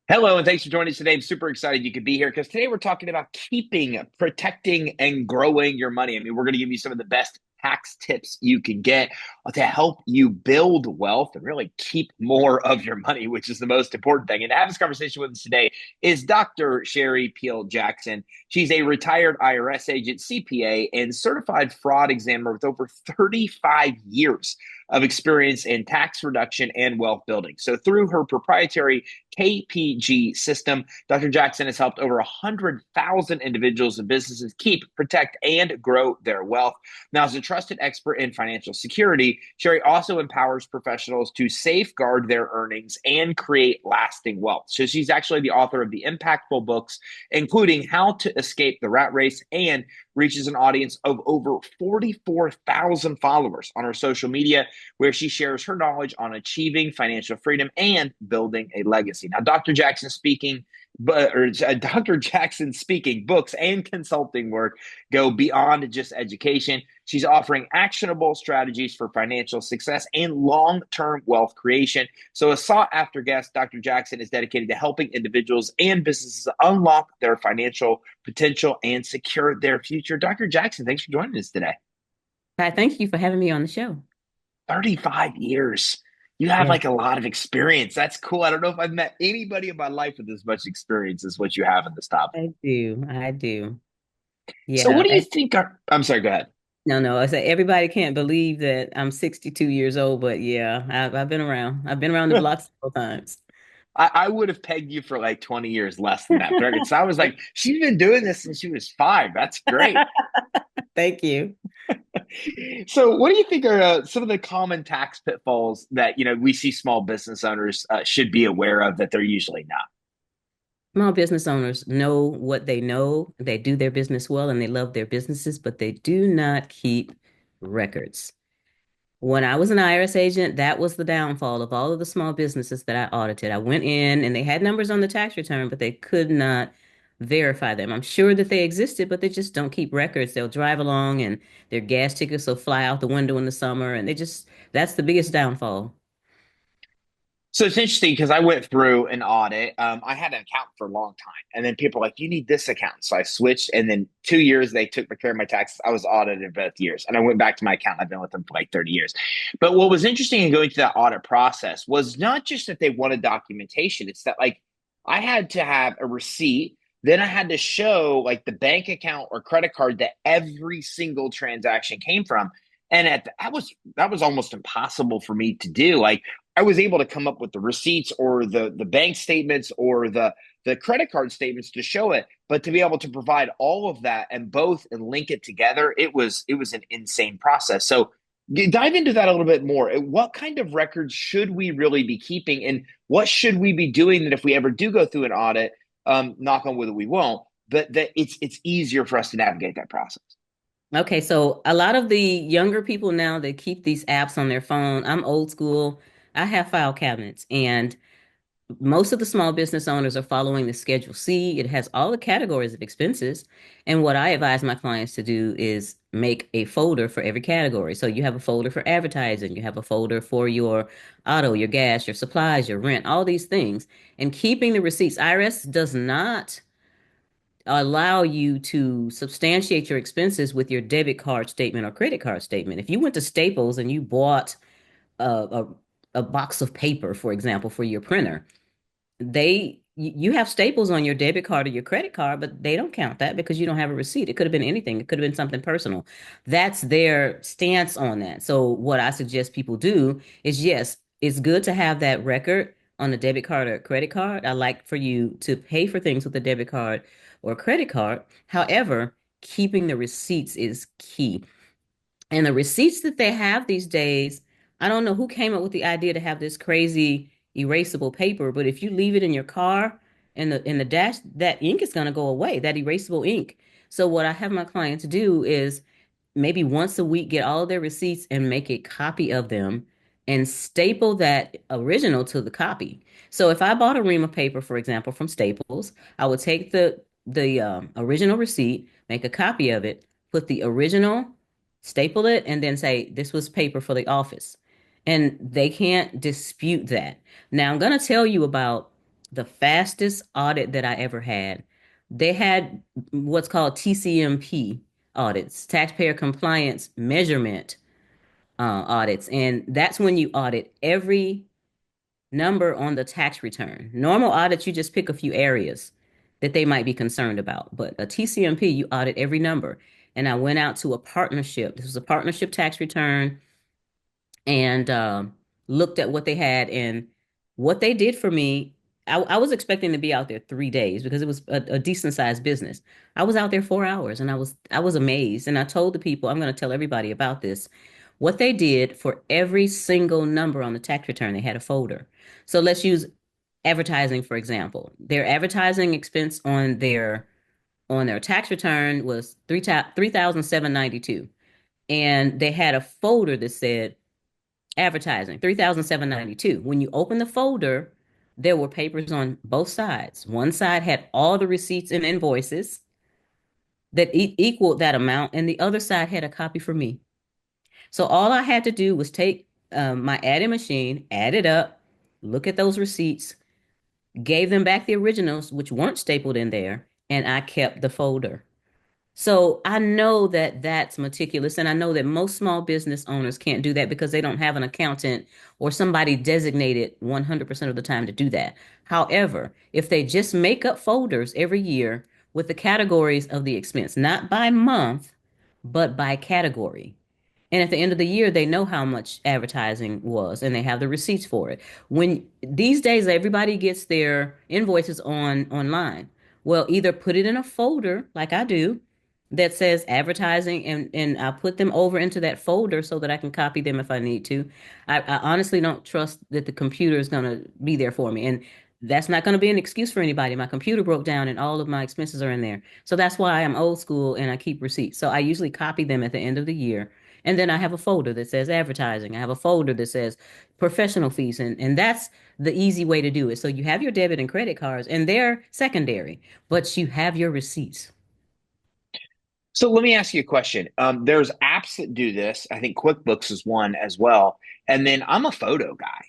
Hello, and thanks for joining us today. I'm super excited you could be here because today we're talking about keeping, protecting, and growing your money. I mean, we're going to give you some of the best tax tips you can get to help you build wealth and really keep more of your money, which is the most important thing. And to have this conversation with us today is Dr. Sherry Peel Jackson. She's a retired IRS agent, CPA, and certified fraud examiner with over 35 years of experience in tax reduction and wealth building. So, through her proprietary KPGSystem, Dr. Jackson has helped over 100,000 individuals and businesses keep, protect, and grow their wealth. Now, as a trusted expert in financial security, Sherry also empowers professionals to safeguard their earnings and create lasting wealth. So she's actually the author of the impactful books, including How to Escape the Rat Race, and reaches an audience of over 44,000 followers on her social media, where she shares her knowledge on achieving financial freedom and building a legacy. Now, Dr. Jackson speaking books and consulting work go beyond just education. She's offering actionable strategies for financial success and long-term wealth creation. So, a sought-after guest, Dr. Jackson is dedicated to helping individuals and businesses unlock their financial potential and secure their future. Dr. Jackson, thanks for joining us today. Hi, thank you for having me on the show. 35 years. You have Yes, like a lot of experience. That's cool. I don't know if I've met anybody in my life with as much experience as what you have in this topic. I do. I do. So, what Yeah. do you think are, I'm sorry, go ahead. No. I say everybody can't believe that I'm 62 years old, but yeah, I've been around. I've been around the block several times. I would have pegged you for like 20 years less than that. But so I was like, she's been doing this since she was five. That's great. Thank you. So, what do you think are some of the common tax pitfalls that we see small business owners should be aware of that they're usually not? Small business owners know what they know. They do their business well and they love their businesses, but they do not keep records. When I was an IRS agent, that was the downfall of all of the small businesses that I audited. I went in and they had numbers on the tax return, but they could not verify them. I'm sure that they existed, but they just don't keep records. They'll drive along and their gas tickets will fly out the window in the summer, and that's the biggest downfall. So it's interesting because I went through an audit. I had an account for a long time, and then people were like, "You need this account." So I switched, and then 2 years they took care of my taxes. I was audited both years, and I went back to my account. I've been with them for like 30 years. But what was interesting in going through that audit process was not just that they wanted documentation; it's that like I had to have a receipt. Then I had to show like the bank account or credit card that every single transaction came from. And that was almost impossible for me to do. Like I was able to come up with the receipts or the bank statements or the credit card statements to show it, but to be able to provide all of that and both and link it together, it was an insane process. So dive into that a little bit more. What kind of records should we really be keeping, and what should we be doing that if we ever do go through an audit, knock on wood, we won't, but that it's easier for us to navigate that process. Okay, so a lot of the younger people now, they keep these apps on their phone. I'm old school. I have file cabinets, and most of the small business owners are following the Schedule C. It has all the categories of expenses. And what I advise my clients to do is make a folder for every category. So you have a folder for advertising, you have a folder for your auto, your gas, your supplies, your rent, all these things. And keeping the receipts. IRS does not allow you to substantiate your expenses with your debit card statement or credit card statement. If you went to Staples and you bought a, a box of paper, for example, for your printer, you have staples on your debit card or your credit card, but they don't count that because you don't have a receipt. It could have been anything. It could have been something personal. That's their stance on that. So what I suggest people do is, yes, it's good to have that record on a debit card or credit card. I like for you to pay for things with a debit card or credit card. However, keeping the receipts is key. And the receipts that they have these days, I don't know who came up with the idea to have this crazy erasable paper, but if you leave it in your car in the dash, that ink is going to go away, that erasable ink. So what I have my clients do is maybe once a week get all of their receipts and make a copy of them and staple that original to the copy. So if I bought a ream of paper, for example, from Staples, I would take the original receipt, make a copy of it, put the original, staple it, and then say this was paper for the office. And they can't dispute that. Now I'm going to tell you about the fastest audit that I ever had. They had what's called TCMP audits, taxpayer compliance measurement audits, and that's when you audit every number on the tax return. Normal audits, you just pick a few areas that they might be concerned about, but a TCMP, you audit every number. And I went out to a partnership. This was a partnership tax return and looked at what they had and what they did for me. I was expecting to be out there 3 days because it was a decent sized business. I was out there 4 hours and I was amazed. And I told the people, I'm going to tell everybody about this. What they did for every single number on the tax return, they had a folder. So let's use advertising, for example. Their advertising expense on their tax return was 3,792. And they had a folder that said advertising, 3,792. When you open the folder, there were papers on both sides. One side had all the receipts and invoices that equaled that amount, and the other side had a copy for me. So all I had to do was take my adding machine, add it up, look at those receipts, gave them back the originals, which weren't stapled in there, and I kept the folder. So I know that that's meticulous, and I know that most small business owners can't do that because they don't have an accountant or somebody designated 100% of the time to do that. However, if they just make up folders every year with the categories of the expense, not by month, but by category, and at the end of the year, they know how much advertising was and they have the receipts for it. When these days everybody gets their invoices online. Well, either put it in a folder like I do that says advertising and I put them over into that folder so that I can copy them if I need to. I honestly don't trust that the computer is going to be there for me. And that's not going to be an excuse for anybody. My computer broke down and all of my expenses are in there. So that's why I'm old school and I keep receipts. So I usually copy them at the end of the year and then I have a folder that says advertising. I have a folder that says professional fees. And that's the easy way to do it. So you have your debit and credit cards and they're secondary, but you have your receipts. So let me ask you a question. There's apps that do this. I think QuickBooks is one as well. And then I'm a photo guy,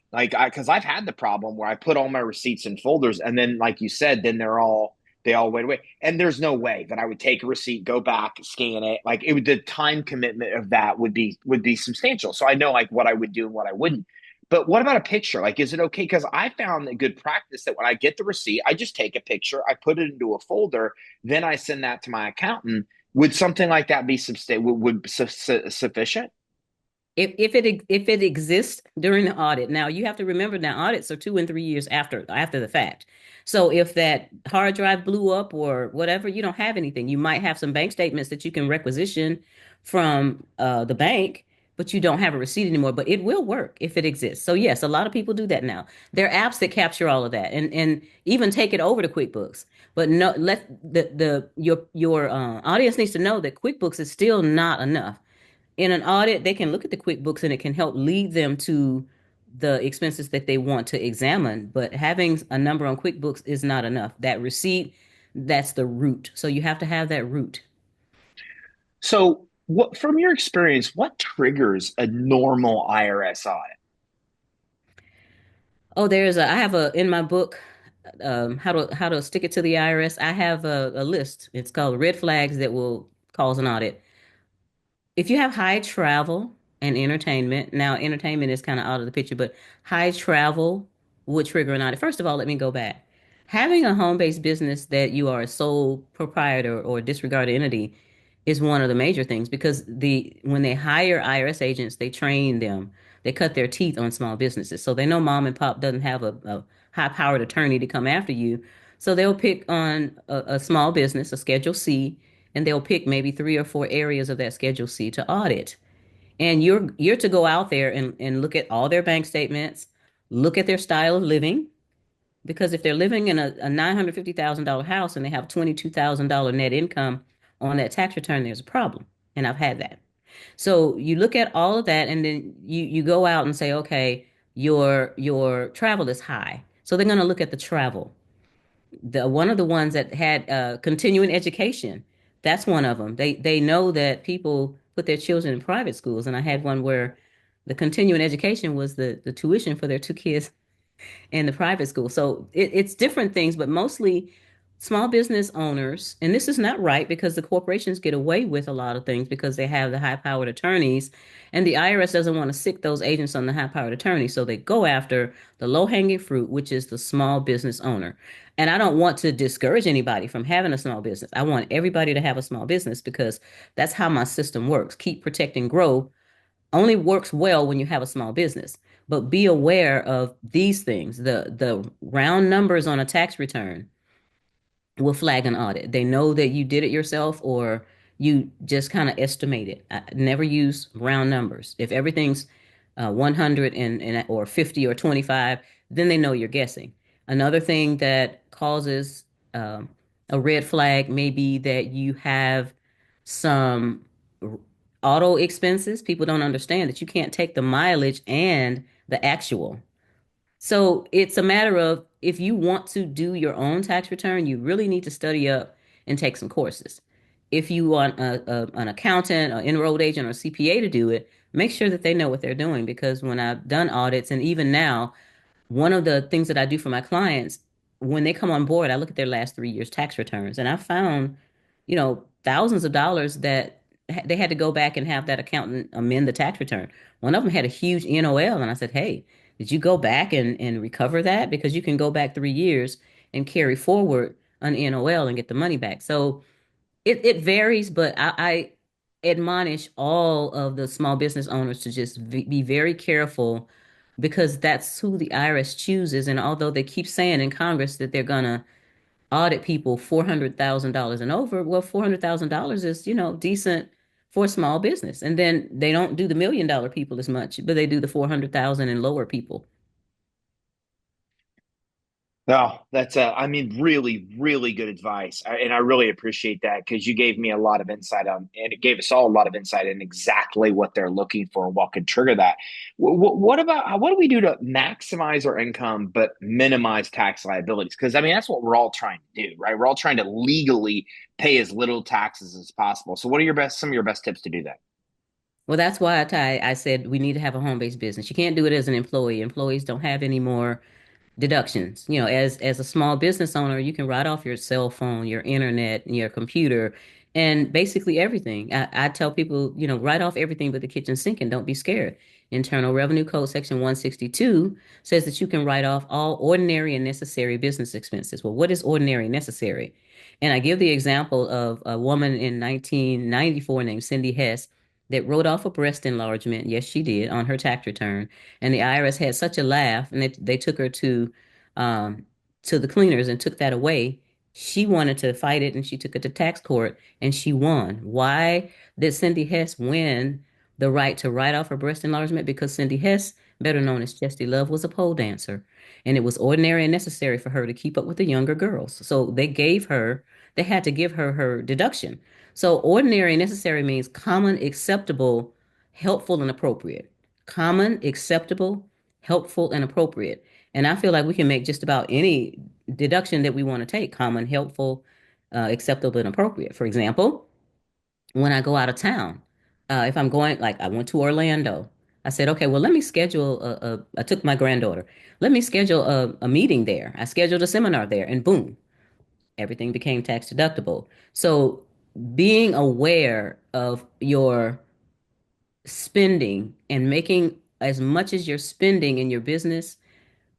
because I've had the problem where I put all my receipts in folders, and then, like you said, then they all went away. And there's no way that I would take a receipt, go back, scan it. Like it would, the time commitment of that would be substantial. So I know like what I would do and what I wouldn't. But what about a picture? Like, is it okay? Because I found a good practice that when I get the receipt, I just take a picture, I put it into a folder, then I send that to my accountant. Would something like that be sufficient? If it exists during the audit. Now you have to remember now audits are 2 and 3 years after the fact. So if that hard drive blew up or whatever, you don't have anything. You might have some bank statements that you can requisition from the bank, but you don't have a receipt anymore. But it will work if it exists. So yes, a lot of people do that now. There are apps that capture all of that and even take it over to QuickBooks. But no, let your audience needs to know that QuickBooks is still not enough. In an audit, they can look at the QuickBooks and it can help lead them to the expenses that they want to examine. But having a number on QuickBooks is not enough. That receipt, that's the root. So you have to have that root. So, what from your experience, what triggers a normal IRS audit? Oh, I have in my book, how to stick it to the IRS. I have a list. It's called red flags that will cause an audit. If you have high travel and entertainment, now entertainment is kind of out of the picture, but high travel would trigger an audit. First of all, let me go back. Having a home-based business that you are a sole proprietor or disregarded entity is one of the major things because when they hire IRS agents, they train them. They cut their teeth on small businesses. So they know mom and pop doesn't have a high-powered attorney to come after you. So they'll pick on a small business, a Schedule C, and they'll pick maybe 3 or 4 areas of that Schedule C to audit. And you're to go out there and look at all their bank statements, look at their style of living, because if they're living in a $950,000 house and they have $22,000 net income on that tax return, there's a problem. And I've had that. So you look at all of that and then you go out and say, okay, your travel is high. So they're going to look at the travel. The one of the ones that had continuing education, that's one of them. They know that people put their children in private schools, and I had one where the continuing education was the tuition for their 2 kids in the private school. So it's different things, but mostly small business owners, and this is not right because the corporations get away with a lot of things because they have the high-powered attorneys, and the IRS doesn't want to sick those agents on the high-powered attorney, so they go after the low-hanging fruit, which is the small business owner. And I don't want to discourage anybody from having a small business. I want everybody to have a small business because that's how my system works. Keep, protect, and grow only works well when you have a small business. But be aware of these things. The round numbers on a tax return will flag an audit. They know that you did it yourself or you just kind of estimate it. I never use round numbers. If everything's 100 or 50 or 25, then they know you're guessing. Another thing that causes um, a red flag may be that you have some auto expenses. People don't understand that you can't take the mileage and the actual. So it's a matter of if you want to do your own tax return, you really need to study up and take some courses. If you want an accountant, an enrolled agent, or CPA to do it, make sure that they know what they're doing because when I've done audits and even now, one of the things that I do for my clients, when they come on board, I look at their last 3 years tax returns, and I found, thousands of dollars that they had to go back and have that accountant amend the tax return. One of them had a huge NOL, and I said, "Hey, did you go back and recover that? Because you can go back 3 years and carry forward an NOL and get the money back." So it varies, but I admonish all of the small business owners to just be very careful because that's who the IRS chooses. And although they keep saying in Congress that they're gonna audit people $400,000 and over, well, $400,000 is, decent for a small business. And then they don't do the $1 million people as much, but they do the 400,000 and lower people. No, that's I mean, really, really good advice, and I really appreciate that because you gave me a lot of insight on, and it gave us all a lot of insight in exactly what they're looking for and what could trigger that. What about what do we do to maximize our income but minimize tax liabilities? Because I mean, that's what we're all trying to do, right? We're all trying to legally pay as little taxes as possible. So, what are some of your best tips to do that? Well, that's why I said we need to have a home-based business. You can't do it as an employee. Employees don't have any more deductions. As a small business owner, you can write off your cell phone, your internet, your computer, and basically everything. I tell people, write off everything but the kitchen sink and don't be scared. Internal Revenue Code Section 162 says that you can write off all ordinary and necessary business expenses. Well, what is ordinary and necessary? And I give the example of a woman in 1994 named Cindy Hess that wrote off a breast enlargement. Yes, she did on her tax return. And the IRS had such a laugh, and they took her um, to the cleaners and took that away. She wanted to fight it, and she took it to tax court, and she won. Why did Cindy Hess win the right to write off her breast enlargement? Because Cindy Hess, better known as Chesty Love, was a pole dancer, and it was ordinary and necessary for her to keep up with the younger girls. So they had to give her her deduction. So ordinary and necessary means common, acceptable, helpful, and appropriate. Common, acceptable, helpful, and appropriate. And I feel like we can make just about any deduction that we want to take common, helpful, acceptable, and appropriate. For example, when I go out of town, if I'm going, like I went to Orlando, I said, okay, well, let me schedule I took my granddaughter. Let me schedule a meeting there. I scheduled a seminar there, and boom, everything became tax deductible. So being aware of your spending and making as much as you're spending in your business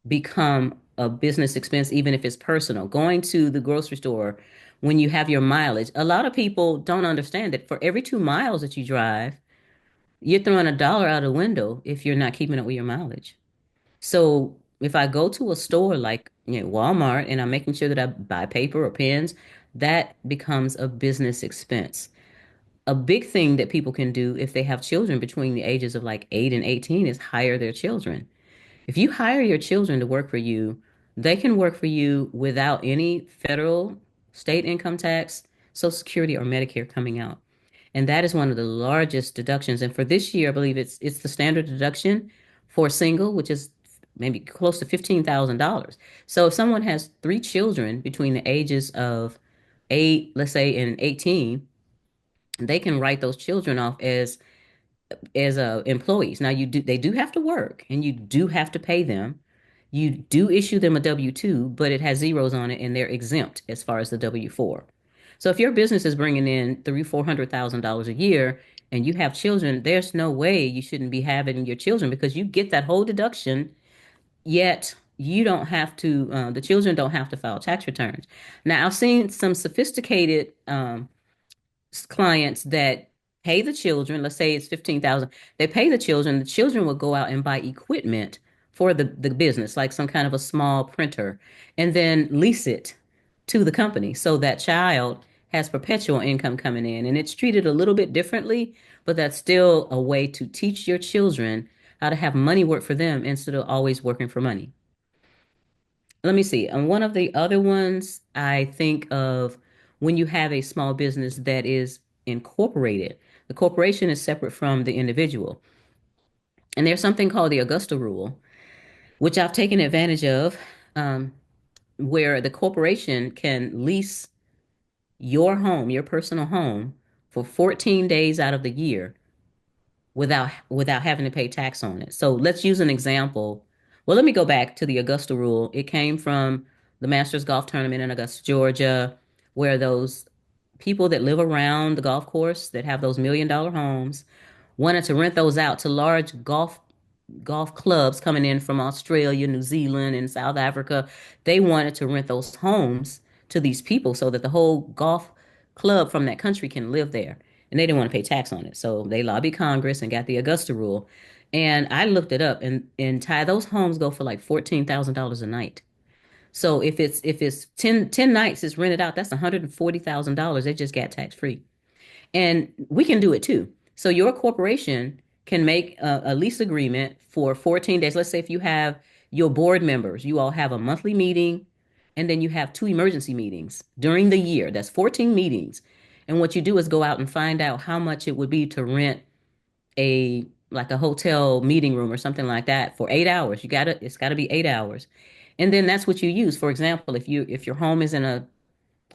become a business expense, even if it's personal. Going to the grocery store when you have your mileage, a lot of people don't understand that for every 2 miles that you drive, you're throwing $1 out the window if you're not keeping up with your mileage. So if I go to a store like Walmart and I'm making sure that I buy paper or pens, that becomes a business expense. A big thing that people can do if they have children between the ages of like 8 and 18 is hire their children. If you hire your children to work for you, they can work for you without any federal, state income tax, Social Security, or Medicare coming out. And that is one of the largest deductions. And for this year, I believe it's the standard deduction for single, which is maybe close to $15,000. So if someone has 3 children between the ages of 8, let's say, and 18, they can write those children off as employees. Now they do have to work and you do have to pay them. You do issue them a W-2, but it has zeros on it and they're exempt as far as the W-4. So if your business is bringing in three, $400,000 a year and you have children, there's no way you shouldn't be having your children because you get that whole deduction, yet you don't have to, the children don't have to file tax returns. Now, I've seen some sophisticated clients that pay the children, let's say it's 15,000, they pay the children will go out and buy equipment for the business, like some kind of a small printer, and then lease it to the company. So that child has perpetual income coming in, and it's treated a little bit differently, but that's still a way to teach your children how to have money work for them instead of always working for money. Let me see. And one of the other ones I think of when you have a small business that is incorporated, the corporation is separate from the individual. And there's something called the Augusta Rule, which I've taken advantage of, um, where the corporation can lease your home, your personal home, for 14 days out of the year without having to pay tax on it. So let's use an example. Well, let me go back to the Augusta rule. It came from the Masters Golf Tournament in Augusta, Georgia, where those people that live around the golf course that have those $1 million homes wanted to rent those out to large golf clubs coming in from Australia, New Zealand, and South Africa. They wanted to rent those homes to these people so that the whole golf club from that country can live there. And they didn't want to pay tax on it. So they lobbied Congress and got the Augusta rule. And I looked it up and Ty, those homes go for like $14,000 a night. So if it's 10 nights it's rented out, that's $140,000. They just got tax free. And we can do it too. So your corporation can make a lease agreement for 14 days. Let's say if you have your board members, you all have a monthly meeting, and then you have two emergency meetings during the year. That's 14 meetings. And what you do is go out and find out how much it would be to rent a like a hotel meeting room or something like that for 8 hours. It's gotta be 8 hours. And then that's what you use. For example, if your home is in an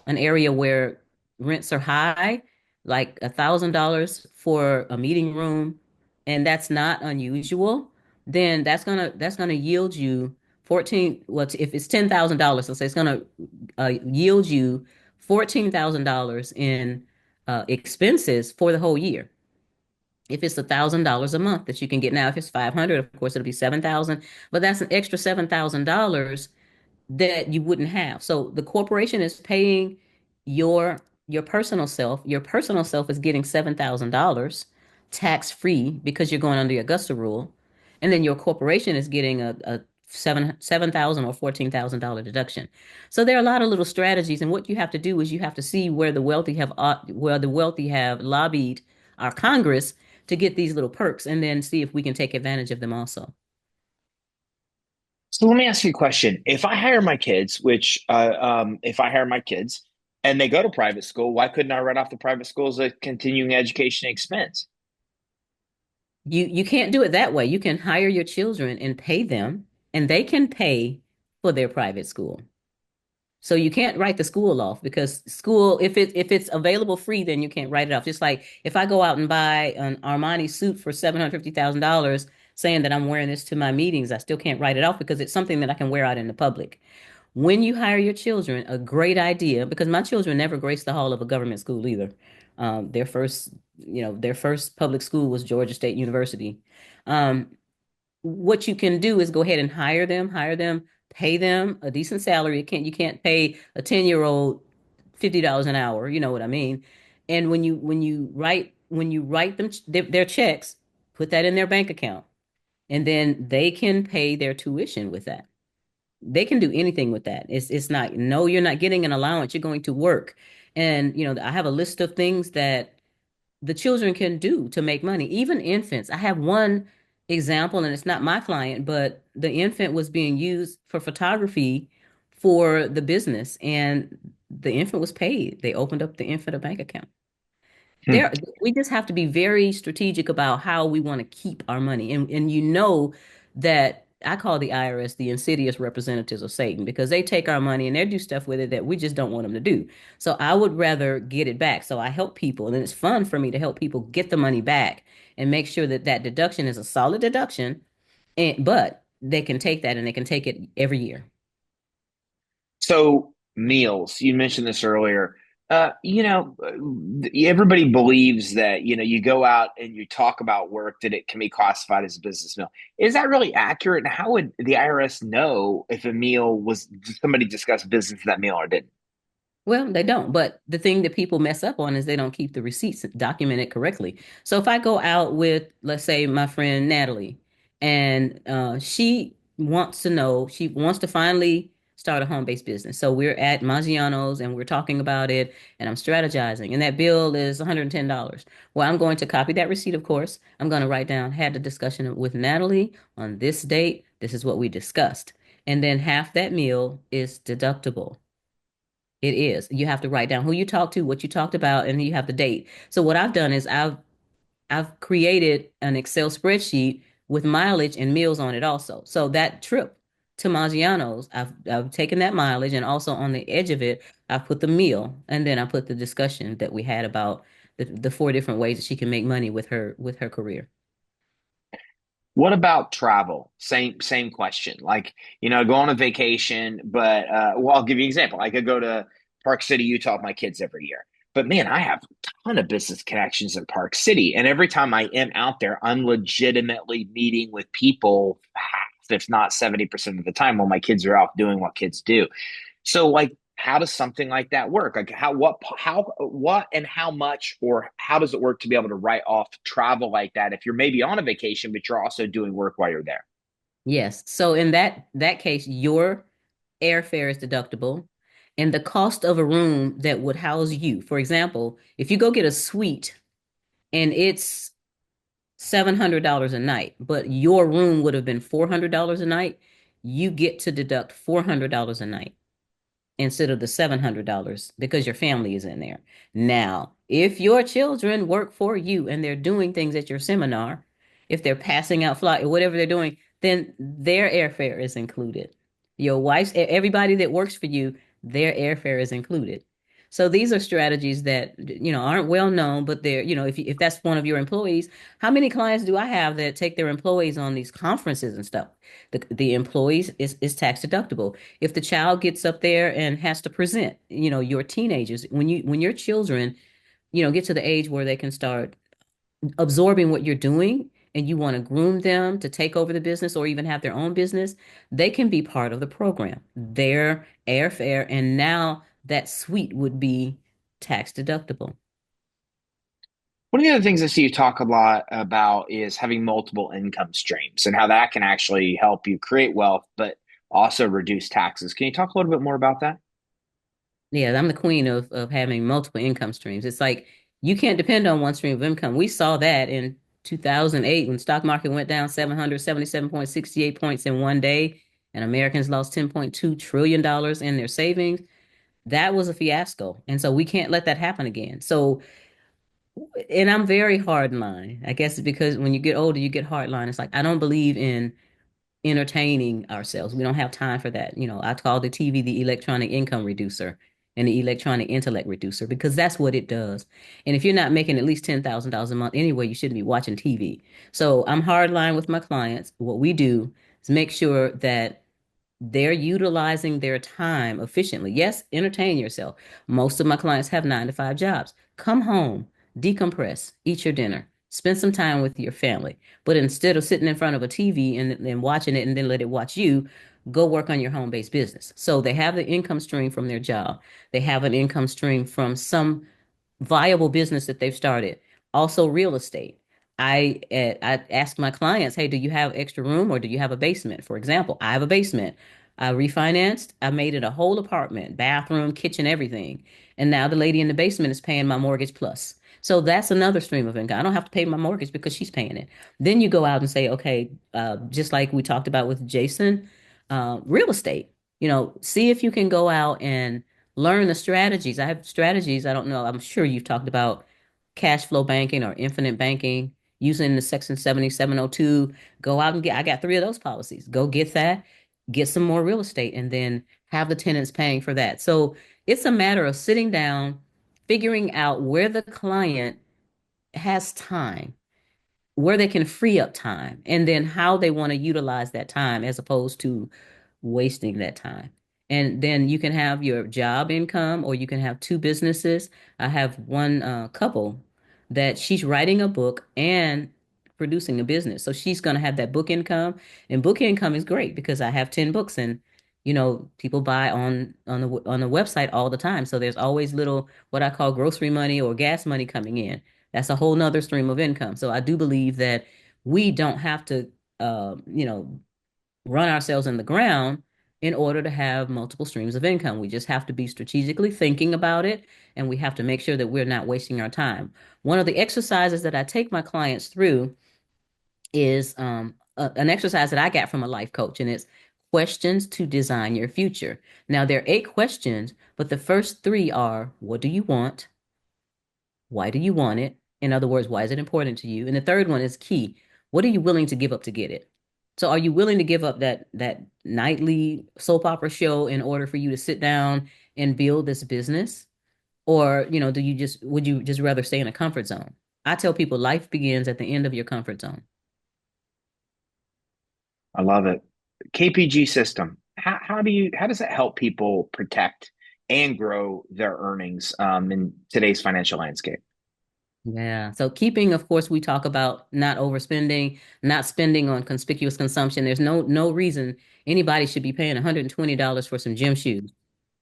area where rents are high, like $1,000 for a meeting room, and that's not unusual, then that's gonna yield you 14. Well, if it's $10,000, let's say it's gonna yield you $14,000 in expenses for the whole year. If it's $1,000 a month that you can get now, if it's 500, of course it'll be 7,000, but that's an extra $7,000 that you wouldn't have. So the corporation is paying your your personal self. Your personal self is getting $7,000 tax free because you're going under the Augusta rule, and then your corporation is getting a seven thousand or $14,000 deduction. So there are a lot of little strategies, and what you have to do is you have to see where the wealthy have lobbied our Congress to get these little perks, and then see if we can take advantage of them also. So let me ask you a question. If I hire my kids, if I hire my kids and they go to private school, why couldn't I write off the private school as a continuing education expense? You can't do it that way. You can hire your children and pay them, and they can pay for their private school. So you can't write the school off because school, if it's available free, then you can't write it off. Just like if I go out and buy an Armani suit for $750,000, saying that I'm wearing this to my meetings, I still can't write it off because it's something that I can wear out in the public. When you hire your children, a great idea, because my children never graced the hall of a government school either. Their first public school was Georgia State University. Um, what you can do is go ahead and hire them, pay them a decent salary. You can't pay a 10-year-old $50 an hour, you know what I mean? And when you write them their checks, put that in their bank account, and then they can pay their tuition with that. They can do anything with that. It's not, no, you're not getting an allowance. You're going to work. And I have a list of things that the children can do to make money, even infants. I have one example, and it's not my client, but the infant was being used for photography for the business, and the infant was paid. They opened up the infant a bank account. Hmm. There, we just have to be very strategic about how we want to keep our money. And that I call the IRS the insidious representatives of Satan because they take our money and they do stuff with it that we just don't want them to do. So I would rather get it back. So I help people, and it's fun for me to help people get the money back and make sure that that deduction is a solid deduction. And but they can take that and they can take it every year. So meals, you mentioned this earlier. Everybody believes that, you go out and you talk about work that it can be classified as a business meal. Is that really accurate? And how would the IRS know if a meal was somebody discussed business in that meal or didn't? Well, they don't. But the thing that people mess up on is they don't keep the receipts documented correctly. So if I go out with, let's say, my friend Natalie, and she wants to know, she wants to finally start a home-based business. So we're at Maggiano's and we're talking about it, and I'm strategizing, and that bill is $110. Well, I'm going to copy that receipt, of course. I'm going to write down, had the discussion with Natalie on this date. This is what we discussed. And then half that meal is deductible. It is. You have to write down who you talked to, what you talked about, and then you have the date. So what I've done is I've created an Excel spreadsheet with mileage and meals on it also. So that trip to Maggiano's, I've taken that mileage and also on the edge of it, I've put the meal and then I put the discussion that we had about the four different ways that she can make money with her career. What about travel? Same question. Like, go on a vacation, but well, I'll give you an example. I could go to Park City, Utah with my kids every year. But man, I have a ton of business connections in Park City. And every time I am out there, I'm legitimately meeting with people half, if not 70% of the time while my kids are out doing what kids do. So like how does something like that work? Like what and how much or how does it work to be able to write off travel like that if you're maybe on a vacation but you're also doing work while you're there? Yes. So in that case, your airfare is deductible and the cost of a room that would house you. For example, if you go get a suite and it's $700 a night, but your room would have been $400 a night, you get to deduct $400 a night instead of the $700 because your family is in there. Now, if your children work for you and they're doing things at your seminar, if they're passing out flyers, whatever they're doing, then their airfare is included. Your wife's, everybody that works for you, their airfare is included. So these are strategies that, aren't well known, but they're, if that's one of your employees, how many clients do I have that take their employees on these conferences and stuff? The employees is tax deductible. If the child gets up there and has to present, your teenagers, when your children, get to the age where they can start absorbing what you're doing and you want to groom them to take over the business or even have their own business, they can be part of the program. Their airfare and now that suite would be tax deductible. One of the other things I see you talk a lot about is having multiple income streams and how that can actually help you create wealth, but also reduce taxes. Can you talk a little bit more about that? Yeah, I'm the queen of having multiple income streams. It's like you can't depend on one stream of income. We saw that in 2008 when the stock market went down 777.68 points in one day and Americans lost $10.2 trillion in their savings. That was a fiasco. And so we can't let that happen again. So, and I'm very hard line. I guess because when you get older, you get hard line. It's like I don't believe in entertaining ourselves. We don't have time for that. I call the TV the electronic income reducer and the electronic intellect reducer because that's what it does. And if you're not making at least $10,000 a month anyway, you shouldn't be watching TV. So I'm hardline with my clients. What we do is make sure that they're utilizing their time efficiently. Yes, entertain yourself. Most of my clients have 9 to 5 jobs. Come home, decompress, eat your dinner, spend some time with your family. But instead of sitting in front of a TV and watching it and then let it watch you, go work on your home-based business. So they have the income stream from their job. They have an income stream from some viable business that they've started. Also, real estate. I ask my clients, hey, do you have extra room or do you have a basement? For example, I have a basement. I refinanced. I made it a whole apartment, bathroom, kitchen, everything. And now the lady in the basement is paying my mortgage plus. So that's another stream of income. I don't have to pay my mortgage because she's paying it. Then you go out and say, okay, just like we talked about with Jason, real estate. See if you can go out and learn the strategies. I have strategies. I don't know. I'm sure you've talked about cash flow banking or infinite banking using the Section 7702. Go out and I got 3 of those policies. Go get that, get some more real estate, and then have the tenants paying for that. So it's a matter of sitting down, figuring out where the client has time. where they can free up time and then how they want to utilize that time as opposed to wasting that time. And then you can have your job income or you can have two businesses. I have one couple that she's writing a book and producing a business. So she's going to have that book income, and book income is great because I have 10 books, and people buy on the website all the time. So there's always little what I call grocery money or gas money coming in. That's a whole nother stream of income. So I do believe that we don't have to, uh, you know, run ourselves in the ground in order to have multiple streams of income. We just have to be strategically thinking about it, and we have to make sure that we're not wasting our time. One of the exercises that I take my clients through is an exercise that I got from a life coach, and it's questions to design your future. Now, there are 8 questions, but the first 3 are, what do you want? Why do you want it? In other words, why is it important to you? And the third one is key. What are you willing to give up to get it? So are you willing to give up that nightly soap opera show in order for you to sit down and build this business? Or, would you just rather stay in a comfort zone? I tell people life begins at the end of your comfort zone. I love it. KPG system. How does it help people protect and grow their earnings in today's financial landscape? Yeah. So keeping, of course, we talk about not overspending, not spending on conspicuous consumption. There's no reason anybody should be paying $120 for some gym shoes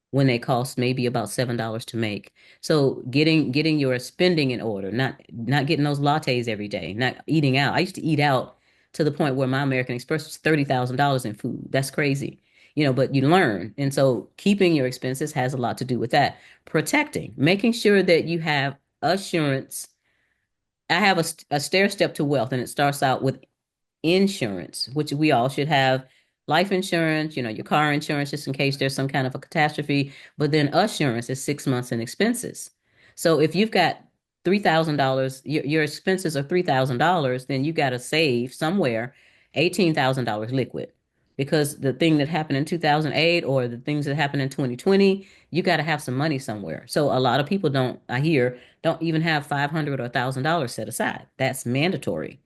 when they cost maybe about $7 to make. So getting your spending in order, not getting those lattes every day, not eating out. I used to eat out to the point where my American Express was $30,000 in food. That's crazy. But you learn. And so keeping your expenses has a lot to do with that. Protecting, making sure that you have assurance. I have a stair step to wealth, and it starts out with insurance, which we all should have. Life insurance, your car insurance, just in case there's some kind of a catastrophe. But then assurance is 6 months in expenses. So if you've got $3,000, your expenses are $3,000, then you got to save somewhere $18,000 liquid. Because the thing that happened in 2008 or the things that happened in 2020, you got to have some money somewhere. So a lot of people I hear, don't even have $500 or $1,000 set aside. That's mandatory.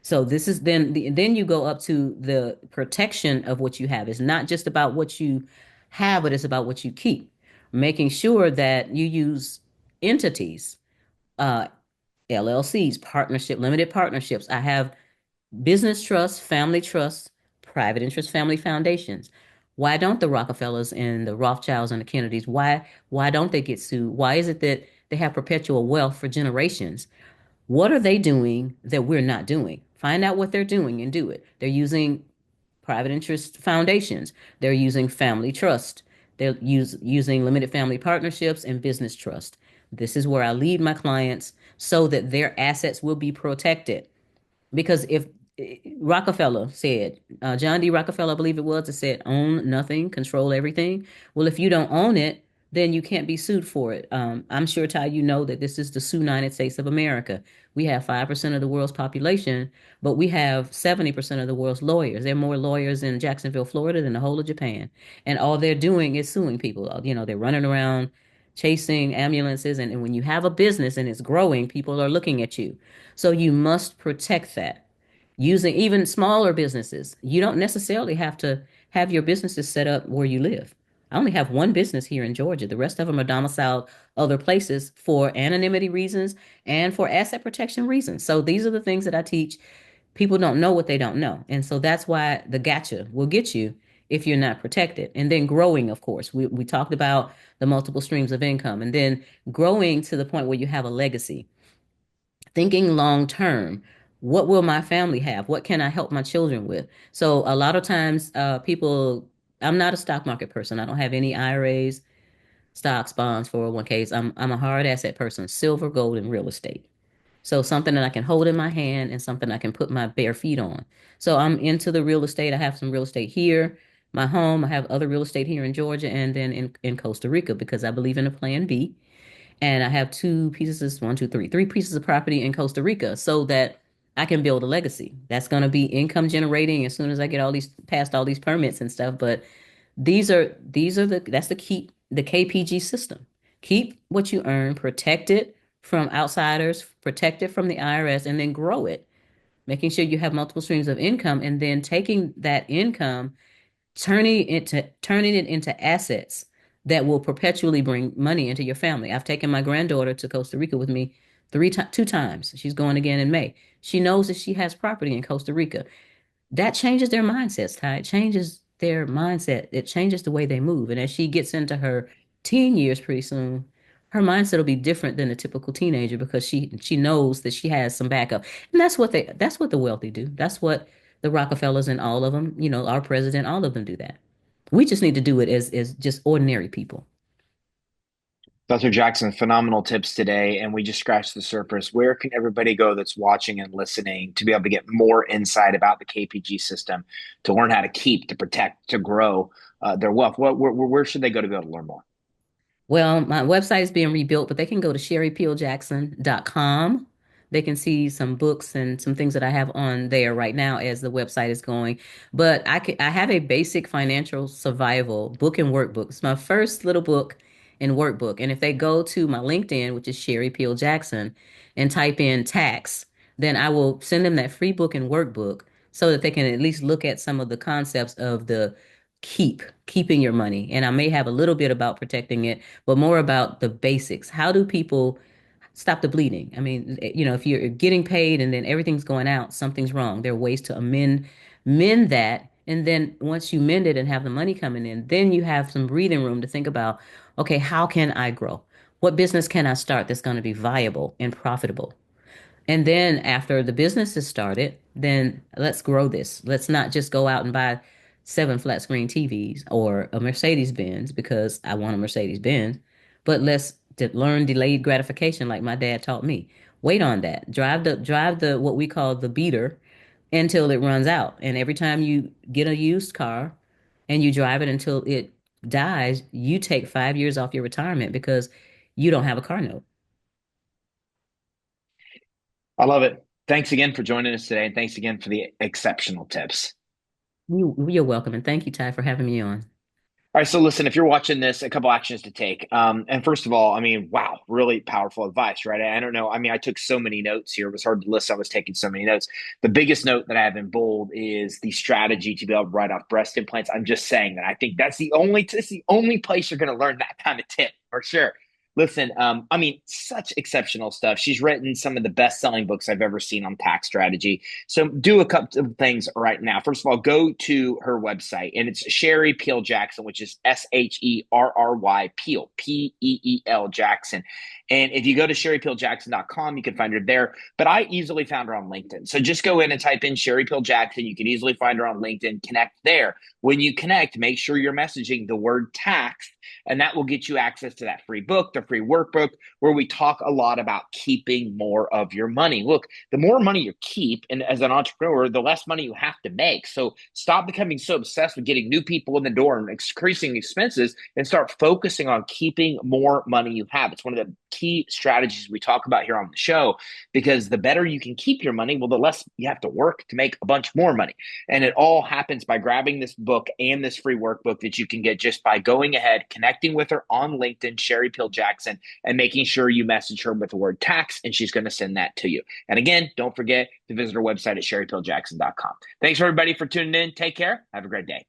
So this is then you go up to the protection of what you have. It's not just about what you have, but it's about what you keep. Making sure that you use entities, uh, LLCs, limited partnerships. I have business trusts, family trusts, private interest family foundations. Why don't the Rockefellers and the Rothschilds and the Kennedys, why don't they get sued? Why is it that they have perpetual wealth for generations? What are they doing that we're not doing? Find out what they're doing and do it. They're using private interest foundations. They're using family trust. They're using limited family partnerships and business trust. This is where I lead my clients so that their assets will be protected. Because if Rockefeller said, John D. Rockefeller, I believe it was, it said, own nothing, control everything. Well, if you don't own it, then you can't be sued for it. I'm sure, Ty, you know that this is the United States of America. We have 5% of the world's population, but we have 70% of the world's lawyers. There are more lawyers in Jacksonville, Florida than the whole of Japan. And all they're doing is suing people. They're running around chasing ambulances. And when you have a business and it's growing, people are looking at you. So you must protect that. Using even smaller businesses, you don't necessarily have to have your businesses set up where you live. I only have one business here in Georgia. The rest of them are domiciled other places for anonymity reasons and for asset protection reasons. So these are the things that I teach. People don't know what they don't know. And so that's why the gotcha will get you if you're not protected. And then growing, of course. We talked about the multiple streams of income and then growing to the point where you have a legacy. Thinking long term, what will my family have? What can I help my children with? So a lot of times, I'm not a stock market person. I don't have any IRAs, stocks, bonds, 401ks. I'm a hard asset person, silver, gold, and real estate. So something that I can hold in my hand and something I can put my bare feet on. So I'm into the real estate. I have some real estate here, my home. I have other real estate here in Georgia and then in Costa Rica because I believe in a plan B. And I have three pieces of property in Costa Rica so that I can build a legacy. That's going to be income generating as soon as I get past all these permits and stuff. But that's the KPG system. Keep what you earn, protect it from outsiders, protect it from the IRS, and then grow it. making sure you have multiple streams of income, and then taking that income, turning it into assets that will perpetually bring money into your family. I've taken my granddaughter to Costa Rica with me 2 times. She's going again in May. She knows that she has property in Costa Rica. That changes their mindsets, Ty. It changes their mindset. It changes the way they move. And as she gets into her teen years pretty soon, her mindset will be different than a typical teenager because she knows that she has some backup. And that's what the wealthy do. That's what the Rockefellers and all of them, our president, all of them do that. We just need to do it as just ordinary people. Dr. Jackson, phenomenal tips today, and we just scratched the surface. Where can everybody go that's watching and listening to be able to get more insight about the KPG system, to learn how to keep, to protect, to grow their wealth? Where should they go to be able to learn more? Well, my website is being rebuilt, but they can go to sherrypeeljackson.com. They can see some books and some things that I have on there right now as the website is going. But I have a basic financial survival book and workbook. It's my first little book and workbook. And if they go to my LinkedIn, which is Sherry Peel Jackson, and type in tax, then I will send them that free book and workbook so that they can at least look at some of the concepts of the keeping your money. And I may have a little bit about protecting it, but more about the basics. How do people stop the bleeding? I mean, if you're getting paid and then everything's going out, something's wrong. There are ways to mend that. And then once you mend it and have the money coming in, then you have some breathing room to think about, okay, how can I grow? What business can I start that's going to be viable and profitable? And then after the business is started, then let's grow this. Let's not just go out and buy 7 flat screen TVs or a Mercedes Benz because I want a Mercedes Benz, but let's learn delayed gratification like my dad taught me. Wait on that. Drive the what we call the beater until it runs out. And every time you get a used car and you drive it until it dies, you take 5 years off your retirement because you don't have a car note. I love it. Thanks again for joining us today, and thanks again for the exceptional tips. You're welcome. And thank you, Ty, for having me on. All right, so listen, if you're watching this, a couple actions to take. And first of all, I mean, wow, really powerful advice, right? I don't know. I mean, I took so many notes here. It was hard to list. I was taking so many notes. The biggest note that I have in bold is the strategy to be able to write off breast implants. I'm just saying that I think that's the only place you're going to learn that kind of tip for sure. Listen, I mean, such exceptional stuff. She's written some of the best-selling books I've ever seen on tax strategy. So do a couple of things right now. First of all, go to her website, and it's Sherry Peel Jackson, which is Sherry Peel Jackson. And if you go to sherrypeeljackson.com, you can find her there. But I easily found her on LinkedIn. So just go in and type in Sherry Peel Jackson. You can easily find her on LinkedIn. Connect there. When you connect, make sure you're messaging the word tax, and that will get you access to that free book, the free workbook, where we talk a lot about keeping more of your money. Look, the more money you keep, and as an entrepreneur, the less money you have to make. So stop becoming so obsessed with getting new people in the door and increasing expenses, and start focusing on keeping more money you have. It's one of the key strategies we talk about here on the show, because the better you can keep your money, well, the less you have to work to make a bunch more money. And it all happens by grabbing this book and this free workbook that you can get just by going ahead, connecting with her on LinkedIn, Sherry Peel Jackson, and making sure you message her with the word tax, and she's going to send that to you. And again, don't forget to visit her website at sherrypeeljackson.com. Thanks everybody for tuning in. Take care. Have a great day.